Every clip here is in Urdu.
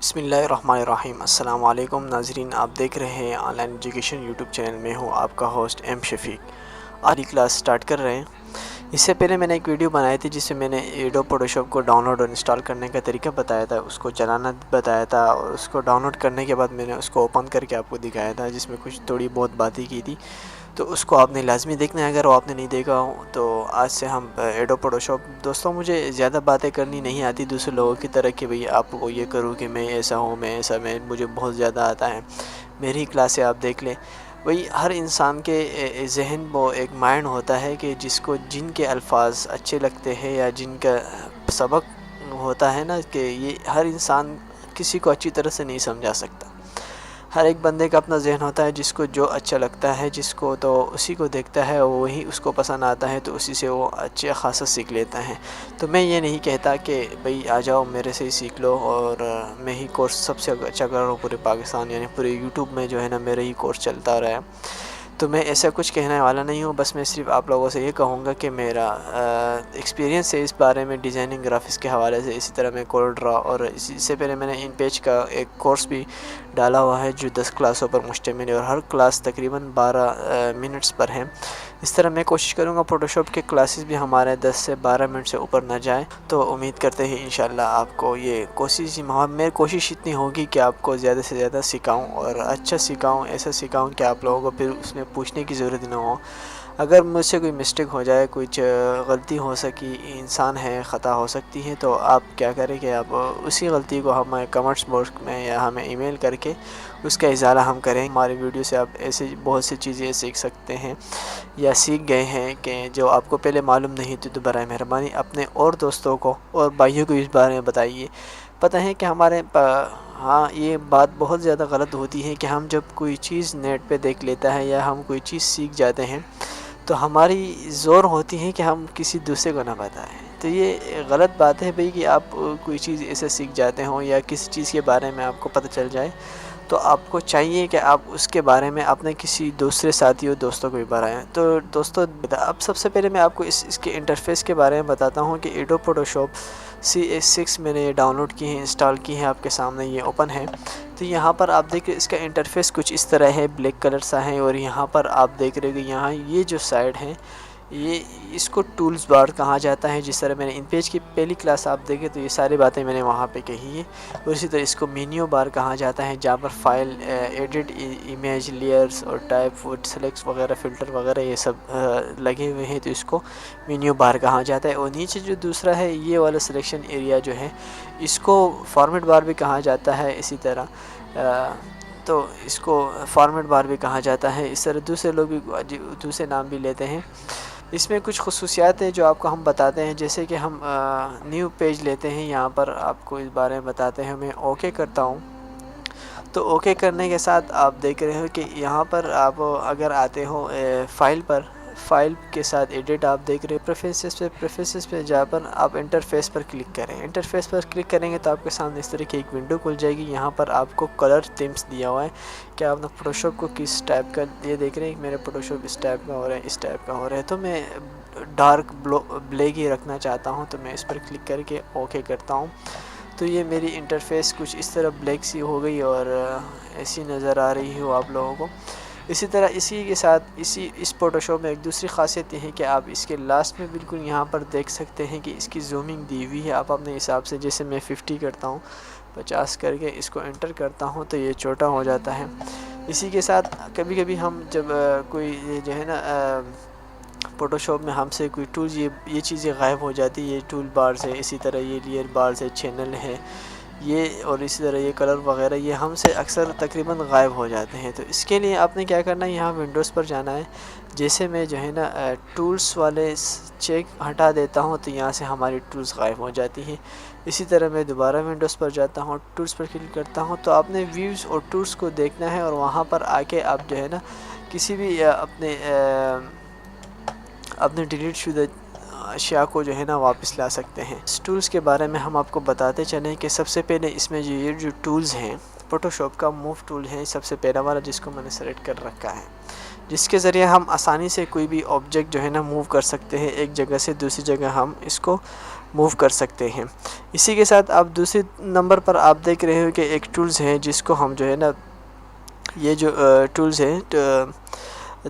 بسم اللہ الرحمن الرحیم۔ السلام علیکم ناظرین، آپ دیکھ رہے ہیں on line education YouTube channel میں ہوں آپ کا ہوسٹ ایم شفیق۔ آج کی کلاس سٹارٹ کر رہے ہیں۔ اس سے پہلے میں نے ایک ویڈیو بنائی تھی جس میں نے ایڈوب فوٹوشاپ کو ڈاؤن لوڈ اور انسٹال کرنے کا طریقہ بتایا تھا، اس کو چلانا بتایا تھا، اور اس کو ڈاؤن لوڈ کرنے کے بعد میں نے اس کو اوپن کر کے آپ کو دکھایا تھا، جس میں کچھ تھوڑی بہت باتیں کی تھی، تو اس کو آپ نے لازمی دیکھنا ہے۔ اگر وہ آپ نے نہیں دیکھا ہو تو آج سے ہم ایڈوب فوٹوشاپ، دوستوں مجھے زیادہ باتیں کرنی نہیں آتی دوسرے لوگوں کی طرح کہ بھئی آپ کو یہ کروں کہ میں ایسا ہوں، میں ایسا، مجھے بہت زیادہ آتا ہے۔ میری کلاسیں آپ دیکھ لیں۔ وہی ہر انسان کے ذہن وہ ایک مائنڈ ہوتا ہے کہ جن کے الفاظ اچھے لگتے ہیں یا جن کا سبق ہوتا ہے نا، کہ یہ ہر انسان کسی کو اچھی طرح سے نہیں سمجھا سکتا۔ ہر ایک بندے کا اپنا ذہن ہوتا ہے، جس کو جو اچھا لگتا ہے، جس کو تو اسی کو دیکھتا ہے، وہی اس کو پسند آتا ہے، تو اسی سے وہ اچھا خاصا سیکھ لیتا ہے۔ تو میں یہ نہیں کہتا کہ بھئی آ جاؤ میرے سے ہی سیکھ لو اور میں ہی کورس سب سے اچھا کر رہا ہوں پورے پاکستان، یعنی پورے یوٹیوب میں جو ہے نا میرا ہی کورس چلتا رہا ہے۔ تو میں ایسا کچھ کہنے والا نہیں ہوں، بس میں صرف آپ لوگوں سے یہ کہوں گا کہ میرا ایکسپیرینس ہے اس بارے میں، ڈیزائننگ گرافکس کے حوالے سے۔ اسی طرح میں کورل ڈرا، اور اس سے پہلے میں نے ان پیج کا ایک کورس بھی ڈالا ہوا ہے جو 10 کلاسوں پر مشتمل ہے، اور ہر کلاس تقریباً 12 منٹس پر ہے۔ اس طرح میں کوشش کروں گا فوٹوشاپ کے کلاسز بھی ہمارے 10 سے 12 منٹ سے اوپر نہ جائیں، تو امید کرتے ہیں انشاءاللہ آپ کو یہ میری کوشش اتنی ہوگی کہ آپ کو زیادہ سے زیادہ سکھاؤں، اور اچھا سکھاؤں، ایسا سکھاؤں کہ آپ لوگوں کو پھر اس میں پوچھنے کی ضرورت نہ ہو۔ اگر مجھ سے کوئی مسٹیک ہو جائے، کچھ غلطی ہو سکی، انسان ہے، خطا ہو سکتی ہے، تو آپ کیا کریں کہ آپ اسی غلطی کو ہمیں کمنٹس باکس میں یا ہمیں ای میل کر کے اس کا ازالہ ہم کریں۔ ہماری ویڈیو سے آپ ایسے بہت سی چیزیں سیکھ سکتے ہیں یا سیکھ گئے ہیں کہ جو آپ کو پہلے معلوم نہیں تھی، تو برائے مہربانی اپنے اور دوستوں کو اور بھائیوں کو اس بارے میں بتائیے۔ پتہ ہے کہ ہاں یہ بات بہت زیادہ غلط ہوتی ہے کہ ہم جب کوئی چیز نیٹ پہ دیکھ لیتا ہے یا ہم کوئی چیز سیکھ جاتے ہیں، تو ہماری زور ہوتی ہے کہ ہم کسی دوسرے کو نہ بتائیں۔ تو یہ غلط بات ہے بھئی کہ آپ کوئی چیز ایسے سیکھ جاتے ہوں یا کسی چیز کے بارے میں آپ کو پتہ چل جائے، تو آپ کو چاہیے کہ آپ اس کے بارے میں اپنے کسی دوسرے ساتھیوں دوستوں کو بھی بتائیں۔ تو دوستوں، اب سب سے پہلے میں آپ کو اس کے انٹرفیس کے بارے میں بتاتا ہوں کہ ایڈوب فوٹوشاپ CS6 میں نے یہ ڈاؤن لوڈ کی ہے، انسٹال کی ہے، آپ کے سامنے یہ اوپن ہے۔ تو یہاں پر آپ دیکھ اس کا انٹرفیس کچھ اس طرح ہے، بلیک کلر سا ہے، اور یہاں پر آپ دیکھ رہے کہ یہاں یہ جو سائڈ ہے، یہ اس کو ٹولز بار کہا جاتا ہے۔ جس طرح میں نے ان پیج کی پہلی کلاس آپ دیکھیں تو یہ ساری باتیں میں نے وہاں پہ کہی ہے، اور اسی طرح اس کو مینیو بار کہا جاتا ہے، جہاں پر فائل، ایڈٹ، امیج، لیئرز اور ٹائپ، فوٹ سلیکٹس وغیرہ، فلٹر وغیرہ یہ سب لگے ہوئے ہیں، تو اس کو مینیو بار کہا جاتا ہے۔ اور نیچے جو دوسرا ہے، یہ والا سلیکشن ایریا جو ہے، اس کو فارمیٹ بار بھی کہا جاتا ہے۔ اسی طرح تو اس کو فارمیٹ بار بھی کہا جاتا ہے۔ اس طرح دوسرے لوگ بھی دوسرے نام بھی لیتے ہیں۔ اس میں کچھ خصوصیات ہیں جو آپ کو ہم بتاتے ہیں، جیسے کہ ہم نیو پیج لیتے ہیں، یہاں پر آپ کو اس بارے میں بتاتے ہیں۔ میں اوکے کرتا ہوں، تو اوکے کرنے کے ساتھ آپ دیکھ رہے ہو کہ یہاں پر آپ اگر آتے ہو فائل پر، فائل کے ساتھ ایڈٹ آپ دیکھ رہے ہو، پریفیسز پہ جا پر آپ انٹرفیس پر کلک کریں۔ انٹرفیس پر کلک کریں گے تو آپ کے سامنے اس طرح کی ایک ونڈو کھل جائے گی۔ یہاں پر آپ کو کلر تھیمز دیا ہوا ہے کہ آپ نے فوٹوشاپ کو کس ٹائپ کا، یہ دیکھ رہے ہیں کہ میرے فوٹوشاپ اس ٹائپ کا ہو رہا ہے، اس ٹائپ کا ہو رہا ہے، تو میں ڈارک بلیک ہی رکھنا چاہتا ہوں، تو میں اس پر کلک کر کے اوکے کرتا ہوں۔ تو یہ میری انٹرفیس کچھ اس طرح بلیک سی ہو گئی اور ایسی نظر آ رہی ہو آپ لوگوں کو۔ اسی طرح اسی کے ساتھ اس فوٹوشاپ میں ایک دوسری خاصیت یہ ہے کہ آپ اس کے لاسٹ میں بالکل یہاں پر دیکھ سکتے ہیں کہ اس کی زومنگ دی ہوئی ہے۔ آپ اپنے حساب سے، جیسے میں 50 کرتا ہوں، 50 کر کے اس کو انٹر کرتا ہوں، تو یہ چھوٹا ہو جاتا ہے۔ اسی کے ساتھ کبھی کبھی ہم جب کوئی جو ہے نا فوٹوشاپ میں ہم سے کوئی ٹولز، یہ چیزیں غائب ہو جاتی ہے، یہ ٹول بارز ہے، اسی طرح یہ لیئر بارز ہے، چینل ہے یہ، اور اسی طرح یہ کلر وغیرہ، یہ ہم سے اکثر تقریباً غائب ہو جاتے ہیں۔ تو اس کے لیے آپ نے کیا کرنا ہے، یہاں ونڈوز پر جانا ہے۔ جیسے میں جو ہے نا ٹولز والے چیک ہٹا دیتا ہوں، تو یہاں سے ہماری ٹولز غائب ہو جاتی ہیں۔ اسی طرح میں دوبارہ ونڈوز پر جاتا ہوں، ٹولز پر کلک کرتا ہوں، تو آپ نے ویوز اور ٹولز کو دیکھنا ہے، اور وہاں پر آ کے آپ جو ہے نا کسی بھی اپنے ڈیلیٹ شدہ اشیاء کو جو ہے نا واپس لا سکتے ہیں۔ اس ٹولز کے بارے میں ہم آپ کو بتاتے چلیں کہ سب سے پہلے اس میں جو ٹولز ہیں، فوٹوشاپ کا موو ٹول ہے سب سے پہلا والا، جس کو میں نے سلیکٹ کر رکھا ہے۔ جس کے ذریعے ہم آسانی سے کوئی بھی آبجیکٹ جو ہے نا موو کر سکتے ہیں، ایک جگہ سے دوسری جگہ ہم اس کو موو کر سکتے ہیں۔ اسی کے ساتھ آپ دوسرے نمبر پر آپ دیکھ رہے ہو کہ ایک ٹولز ہے جس کو ہم جو ہے نا، یہ جو ٹولز ہے،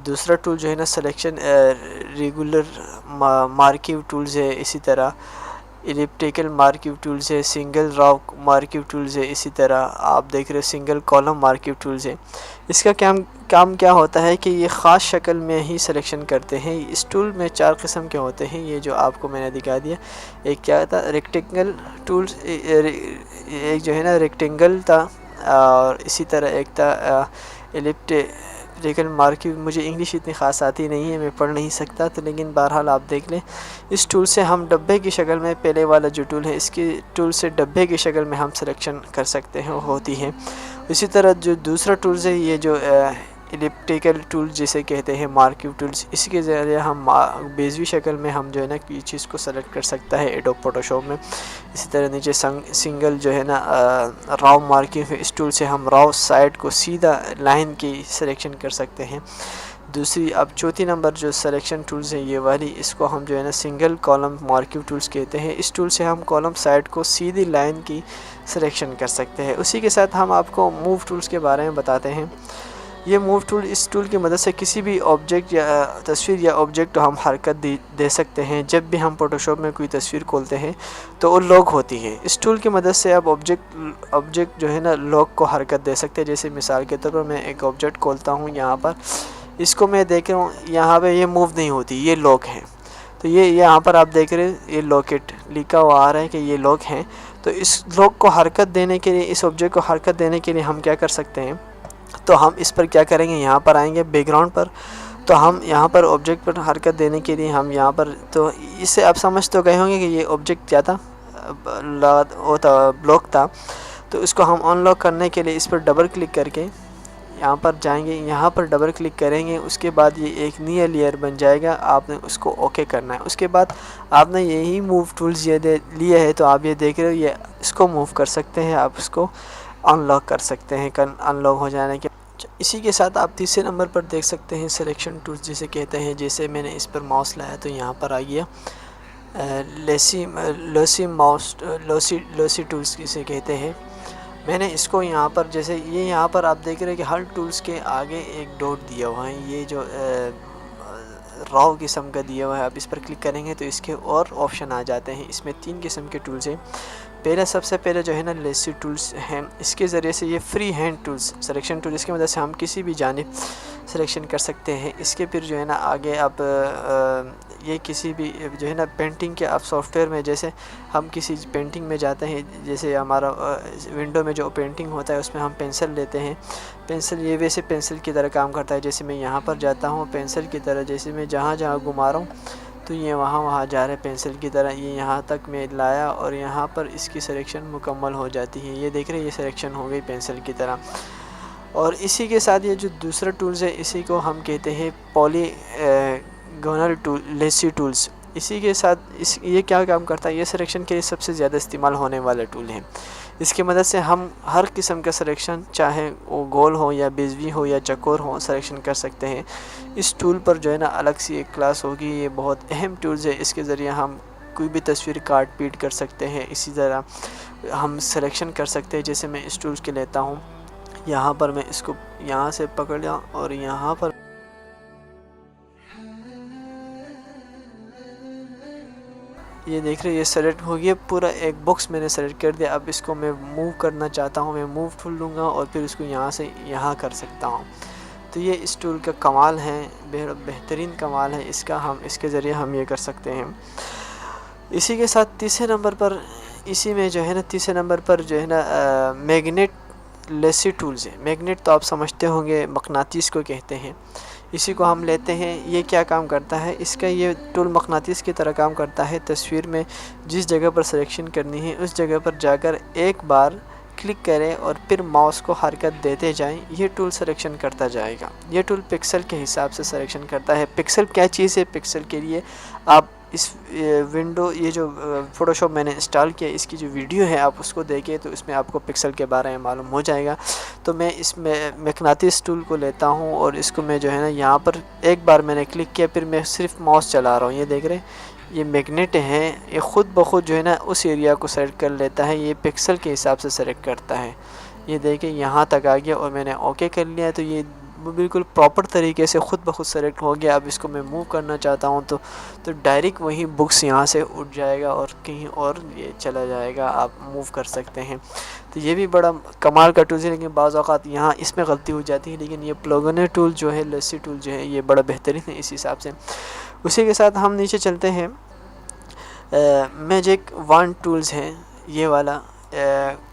دوسرا ٹول جو ہے نا سلیکشن ریگولر مارکیو ٹولز ہے، اسی طرح ایلپٹیکل مارکیو ٹولز ہے، سنگل راو مارکیو ٹولز ہے، اسی طرح آپ دیکھ رہے ہو سنگل کالم مارکیو ٹولز ہے۔ اس کا کام کیا ہوتا ہے کہ یہ خاص شکل میں ہی سلیکشن کرتے ہیں۔ اس ٹول میں 4 قسم کے ہوتے ہیں، یہ جو آپ کو میں نے دکھا دیا۔ ایک کیا تھا، ریکٹینگل ٹولز، ایک جو ہے نا ریکٹینگل تھا، اور اسی طرح ایک تھا ایلپٹیکل مارکیو۔ مجھے انگلش اتنی خاص آتی نہیں ہے، میں پڑھ نہیں سکتا، تو لیکن بہرحال آپ دیکھ لیں۔ اس ٹول سے ہم ڈبے کی شکل میں، پہلے والا جو ٹول ہے اس کی ٹول سے ڈبے کی شکل میں ہم سلیکشن کر سکتے ہیں، وہ ہوتی ہے۔ اسی طرح جو دوسرا ٹولز ہے، یہ جو ایلپٹیکل ٹول جسے کہتے ہیں مارکیو ٹولز، اس کے ذریعے ہم بیزوی شکل میں ہم جو ہے نا کسی چیز کو سلیکٹ کر سکتا ہے ایڈوب فوٹوشاپ میں۔ اسی طرح نیچے سنگل جو ہے نا راو مارکیو ہے، اس ٹول سے ہم راو سائڈ کو سیدھا لائن کی سلیکشن کر سکتے ہیں۔ دوسری اب چوتھی نمبر جو سلیکشن ٹولز ہے یہ والی، اس کو ہم جو ہے نا سنگل کالم مارکیو ٹولز کہتے ہیں۔ اس ٹول سے ہم کالم سائڈ کو سیدھی لائن کی سلیکشن کر سکتے ہیں۔ اسی کے ساتھ ہم آپ کو موو ٹولز کے بارے میں بتاتے ہیں۔ یہ موو ٹول، اس ٹول کی مدد سے کسی بھی آبجیکٹ یا تصویر یا آبجیکٹ ہم حرکت دے سکتے ہیں۔ جب بھی ہم فوٹوشاپ میں کوئی تصویر کھولتے ہیں تو وہ لاک ہوتی ہے۔ اس ٹول کی مدد سے آپ آبجیکٹ جو ہے نا لاک کو حرکت دے سکتے ہیں۔ جیسے مثال کے طور پر میں ایک آبجیکٹ کھولتا ہوں یہاں پر، اس کو میں دیکھ رہا ہوں یہاں پہ یہ موو نہیں ہوتی، یہ لاک ہے۔ تو یہ یہاں پر آپ دیکھ رہے ہیں یہ لاکٹ لکھا ہوا آ رہا ہے کہ یہ لاک ہے۔ تو اس لاک کو حرکت دینے کے لیے، اس آبجیکٹ کو حرکت دینے کے لیے ہم کیا کر سکتے ہیں؟ تو ہم اس پر کیا کریں گے، یہاں پر آئیں گے بیک گراؤنڈ پر، تو ہم یہاں پر آبجیکٹ پر حرکت دینے کے لیے ہم یہاں پر، تو اس سے آپ سمجھ تو گئے ہوں گے کہ یہ آبجیکٹ کیا تھا، بلاک تھا۔ تو اس کو ہم ان لاک کرنے کے لیے اس پر ڈبل کلک کر کے یہاں پر جائیں گے، یہاں پر ڈبل کلک کریں گے، اس کے بعد یہ ایک نیا لیئر بن جائے گا، آپ نے اس کو اوکے کرنا ہے۔ اس کے بعد آپ نے یہی موو ٹولز لیا ہے، تو آپ یہ دیکھ رہے ہو یہ اس کو موو کر سکتے ہیں، آپ اس کو ان لاک کر سکتے ہیں ان لاک ہو جانے کے۔ اسی کے ساتھ آپ تیسرے نمبر پر دیکھ سکتے ہیں سلیکشن ٹولز جسے کہتے ہیں۔ جیسے میں نے اس پر ماؤس لایا تو یہاں پر آ گیا لوسی ٹولز جسے کہتے ہیں۔ میں نے اس کو یہاں پر، جیسے یہ یہاں پر آپ دیکھ رہے ہیں کہ ہر ٹولز کے آگے ایک ڈاٹ دیا ہوا ہے، یہ جو راو قسم کا دیا ہوا ہے، آپ اس پر کلک کریں گے تو اس کے اور آپشن آ جاتے ہیں۔ اس میں 3 قسم کے ٹولز ہیں۔ سب سے پہلے جو ہے نا لیسی ٹولز ہیں، اس کے ذریعے سے یہ free hand tools selection tool, اس کی مدد سے ہم کسی بھی جانب سلیکشن کر سکتے ہیں۔ اس کے پھر جو ہے نا آگے آپ یہ کسی بھی جو ہے نا پینٹنگ کے آپ سافٹ ویئر میں، جیسے ہم کسی پینٹنگ میں جاتے ہیں، جیسے ہمارا ونڈو میں جو پینٹنگ ہوتا ہے اس میں ہم پینسل لیتے ہیں، پینسل یہ ویسے پینسل کی طرح کام کرتا ہے۔ جیسے میں یہاں پر جاتا ہوں پینسل کی طرح، جیسے میں جہاں گھما رہا ہوں تو یہ وہاں جا رہا ہے پینسل کی طرح، یہ یہاں تک میں لایا اور یہاں پر اس کی سلیکشن مکمل ہو جاتی ہے۔ یہ دیکھ رہے ہیں یہ سلیکشن ہو گئی پینسل کی طرح۔ اور اسی کے ساتھ یہ جو دوسرا ٹولز ہے اسی کو ہم کہتے ہیں پولی گونل ٹول، لیسی ٹولز۔ اسی کے ساتھ یہ کیا کام کرتا ہے، یہ سلیکشن کے لیے سب سے زیادہ استعمال ہونے والا ٹول ہے۔ اس کی مدد سے ہم ہر قسم کا سلیکشن، چاہے وہ گول ہو یا بیزوی ہو یا چکور ہو، سلیکشن کر سکتے ہیں۔ اس ٹول پر جو ہے نا الگ سی ایک کلاس ہوگی، یہ بہت اہم ٹولز ہے۔ اس کے ذریعے ہم کوئی بھی تصویر کاٹ پیٹ کر سکتے ہیں، اسی طرح ہم سلیکشن کر سکتے ہیں۔ جیسے میں اس ٹولز کے لیتا ہوں، یہاں پر میں اس کو یہاں سے پکڑ لیا اور یہاں پر یہ دیکھ رہے ہیں یہ سلیکٹ ہو گیا، پورا ایک باکس میں نے سلیکٹ کر دیا۔ اب اس کو میں موو کرنا چاہتا ہوں، میں موو ٹول لوں گا اور پھر اس کو یہاں سے یہاں کر سکتا ہوں۔ تو یہ اس ٹول کا کمال ہے، بہترین کمال ہے اس کا، ہم اس کے ذریعے ہم یہ کر سکتے ہیں۔ اسی کے ساتھ تیسرے نمبر پر، اسی میں جو ہے نا تیسرے نمبر پر جو ہے نا میگنیٹ لیسی ٹولز ہے۔ میگنیٹ تو آپ سمجھتے ہوں گے، مقناطیس کو کہتے ہیں۔ اسی کو ہم لیتے ہیں، یہ کیا کام کرتا ہے، اس کا یہ ٹول مقناطیس کی طرح کام کرتا ہے۔ تصویر میں جس جگہ پر سلیکشن کرنی ہے اس جگہ پر جا کر ایک بار کلک کریں اور پھر ماؤس کو حرکت دیتے جائیں، یہ ٹول سلیکشن کرتا جائے گا۔ یہ ٹول پکسل کے حساب سے سلیکشن کرتا ہے۔ پکسل کیا چیز ہے، پکسل کے لیے آپ اس ونڈو یہ جو فوٹوشاپ میں نے انسٹال کیا اس کی جو ویڈیو ہے آپ اس کو دیکھیں تو اس میں آپ کو پکسل کے بارے میں معلوم ہو جائے گا۔ تو میں اس میں مقناطیس ٹول کو لیتا ہوں اور اس کو میں جو ہے نا یہاں پر ایک بار میں نے کلک کیا، پھر میں صرف ماؤس چلا رہا ہوں، یہ دیکھ رہے ہیں یہ میگنیٹ ہے، یہ خود بخود جو ہے نا اس ایریا کو سلیکٹ کر لیتا ہے، یہ پکسل کے حساب سے سلیکٹ کرتا ہے۔ یہ دیکھیں یہاں تک آ گیا اور میں نے اوکے کر لیا، تو یہ بالکل پراپر طریقے سے خود بخود سلیکٹ ہو گیا۔ اب اس کو میں موو کرنا چاہتا ہوں تو ڈائریکٹ وہیں بکس یہاں سے اٹھ جائے گا اور کہیں اور یہ چلا جائے گا، آپ موو کر سکتے ہیں۔ تو یہ بھی بڑا کمال کا ٹول ہے، لیکن بعض اوقات یہاں اس میں غلطی ہو جاتی ہے، لیکن یہ پلوگنے ٹول جو ہے، لسی ٹول جو ہے، یہ بڑا بہترین ہے اس حساب سے۔ اسی کے ساتھ ہم نیچے چلتے ہیں، میجک وان ٹولز ہے یہ والا،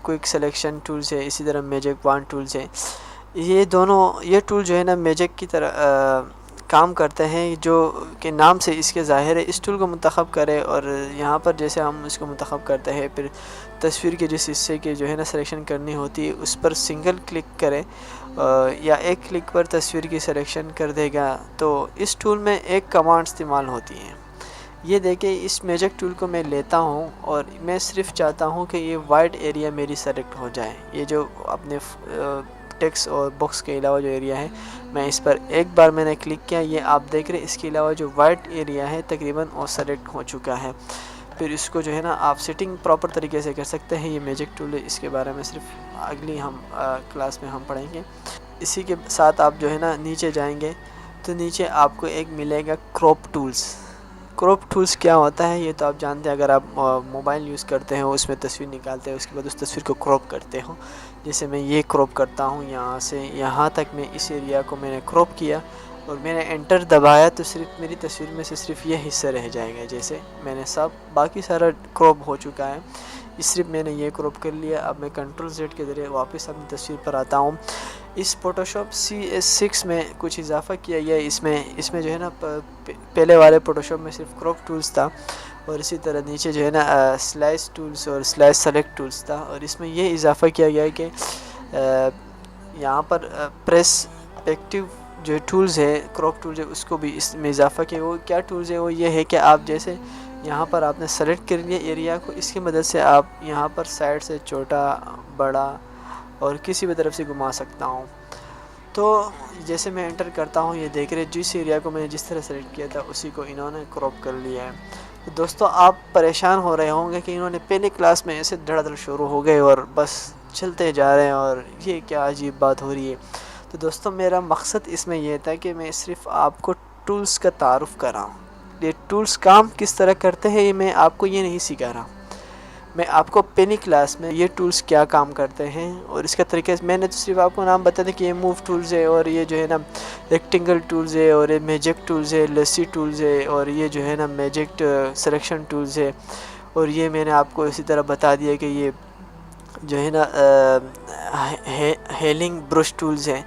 کوئک سلیکشن ٹولز ہے، اسی طرح میجک وان ٹولز ہے۔ یہ دونوں یہ ٹول جو ہے نا میجک کی طرح کام کرتے ہیں، جو کہ نام سے اس کے ظاہر ہے۔ اس ٹول کو منتخب کرے اور یہاں پر جیسے ہم اس کو منتخب کرتے ہیں، پھر تصویر کے جس حصے کے جو ہے نا سلیکشن کرنی ہوتی ہے اس پر سنگل کلک کرے یا ایک کلک پر تصویر کی سلیکشن کر دے گا۔ تو اس ٹول میں ایک کمانڈ استعمال ہوتی ہے۔ یہ دیکھیں اس میجک ٹول کو میں لیتا ہوں اور میں صرف چاہتا ہوں کہ یہ وائٹ ایریا میری سلیکٹ ہو جائے، یہ جو اپنے ٹیکسٹ اور باکس کے علاوہ جو ایریا ہے، میں اس پر ایک بار میں نے کلک کیا، یہ آپ دیکھ رہے اس کے علاوہ جو وائٹ ایریا ہے تقریباً وہ سلیکٹ ہو چکا ہے۔ پھر اس کو جو ہے نا آپ سیٹنگ پراپر طریقے سے کر سکتے ہیں۔ یہ میجک ٹول ہے، اس کے بارے میں صرف اگلی کلاس میں ہم پڑھیں گے۔ اسی کے ساتھ آپ جو ہے نا نیچے جائیں گے تو نیچے آپ کو ایک ملے گا کراپ ٹولز۔ کراپ ٹولز کیا ہوتا ہے یہ تو آپ جانتے ہیں، اگر آپ موبائل یوز کرتے ہیں اس میں تصویر نکالتے ہیں، اس کے بعد اس تصویر کو کراپ کرتے ہو، جیسے میں یہ کراپ کرتا ہوں، یہاں سے یہاں تک میں اس ایریا کو میں نے کراپ کیا اور میں نے انٹر دبایا تو صرف میری تصویر میں سے صرف یہ حصہ رہ جائے گا، جیسے میں نے باقی سارا کراپ ہو چکا ہے، صرف میں نے یہ کراپ کر لیا۔ اب میں کنٹرول زیڈ کے ذریعے واپس اپنی تصویر پر آتا ہوں۔ اس فوٹوشاپ CS6 میں کچھ اضافہ کیا گیا ہے، اس میں جو ہے نا پہلے والے فوٹوشاپ میں صرف کراپ ٹولز تھا، اور اسی طرح نیچے جو ہے نا سلائس ٹولز اور سلائس سلیکٹ ٹولز تھا، اور اس میں یہ اضافہ کیا گیا ہے کہ یہاں پر پریس ایکٹیو جو ٹولز ہے، کراپ ٹولز ہے، اس کو بھی اس میں اضافہ کیا۔ وہ کیا ٹولز ہے؟ وہ یہ ہے کہ آپ جیسے یہاں پر آپ نے سلیکٹ کر لیا ایریا کو، اس کی مدد سے آپ یہاں پر سائڈ سے چھوٹا بڑا اور کسی بھی طرف سے گھما سکتا ہوں۔ تو جیسے میں انٹر کرتا ہوں، یہ دیکھ رہے جس ایریا کو میں نے جس طرح سلیکٹ کیا تھا اسی کو انہوں نے کراپ کر لیا ہے۔ تو دوستو آپ پریشان ہو رہے ہوں گے کہ انہوں نے پہلی کلاس میں ایسے دھڑ دھڑ شروع ہو گئے اور بس چلتے جا رہے ہیں اور یہ کیا عجیب بات ہو رہی ہے۔ تو دوستو میرا مقصد اس میں یہ تھا کہ میں صرف آپ کو ٹولز کا تعارف کراؤں، یہ ٹولز کام کس طرح کرتے ہیں، میں آپ کو یہ نہیں سکھا رہا، میں آپ کو پہلی کلاس میں یہ ٹولز کیا کام کرتے ہیں اور اس کا طریقہ میں نے تو صرف آپ کو نام بتا دیا کہ یہ موو ٹولز ہے، اور یہ جو ہے نا ریکٹینگل ٹولز ہے، اور یہ میجک ٹولز ہے، لسی ٹولز ہے، اور یہ جو ہے نا میجک سلیکشن ٹولز ہے، اور یہ میں نے آپ کو اسی طرح بتا دیا کہ یہ جو ہے نا ہیلنگ برش ٹولز ہے۔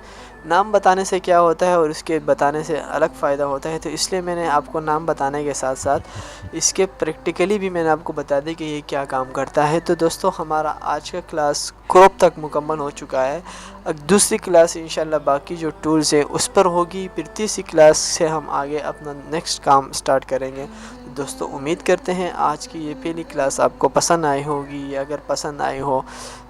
نام بتانے سے کیا ہوتا ہے اور اس کے بتانے سے الگ فائدہ ہوتا ہے، تو اس لیے میں نے آپ کو نام بتانے کے ساتھ ساتھ اس کے پریکٹیکلی بھی میں نے آپ کو بتا دی کہ یہ کیا کام کرتا ہے۔ تو دوستو ہمارا آج کا کلاس کراپ تک مکمل ہو چکا ہے۔ اب دوسری کلاس انشاءاللہ باقی جو ٹولز ہے اس پر ہوگی، پھر تیسری کلاس سے ہم آگے اپنا نیکسٹ کام سٹارٹ کریں گے۔ دوستو امید کرتے ہیں آج کی یہ پہلی کلاس آپ کو پسند آئی ہوگی، اگر پسند آئی ہو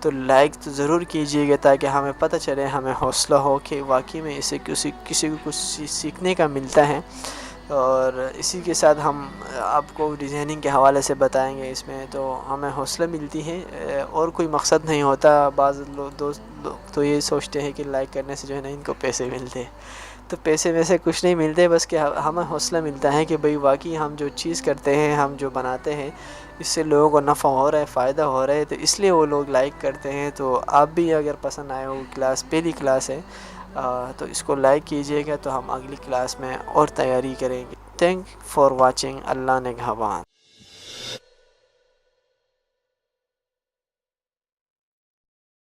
تو لائک تو ضرور کیجئے گا تاکہ ہمیں پتہ چلے، ہمیں حوصلہ ہو کہ واقعی میں اسے کسی کو کچھ سیکھنے کا ملتا ہے۔ اور اسی کے ساتھ ہم آپ کو ڈیزائننگ کے حوالے سے بتائیں گے، اس میں تو ہمیں حوصلہ ملتی ہے، اور کوئی مقصد نہیں ہوتا۔ بعض دوست تو یہ سوچتے ہیں کہ لائک کرنے سے جو ہے نا ان کو پیسے ملتے ہیں، تو پیسے میں سے کچھ نہیں ملتے، بس کہ ہمیں حوصلہ ملتا ہے کہ بھئی واقعی ہم جو چیز کرتے ہیں، ہم جو بناتے ہیں، اس سے لوگوں کو نفع ہو رہا ہے، فائدہ ہو رہا ہے، تو اس لیے وہ لوگ لائک کرتے ہیں۔ تو آپ بھی اگر پسند آئے ہو کلاس، پہلی کلاس ہے، تو اس کو لائک کیجئے گا، تو ہم اگلی کلاس میں اور تیاری کریں گے۔ Thank for watching. اللہ نگہبان۔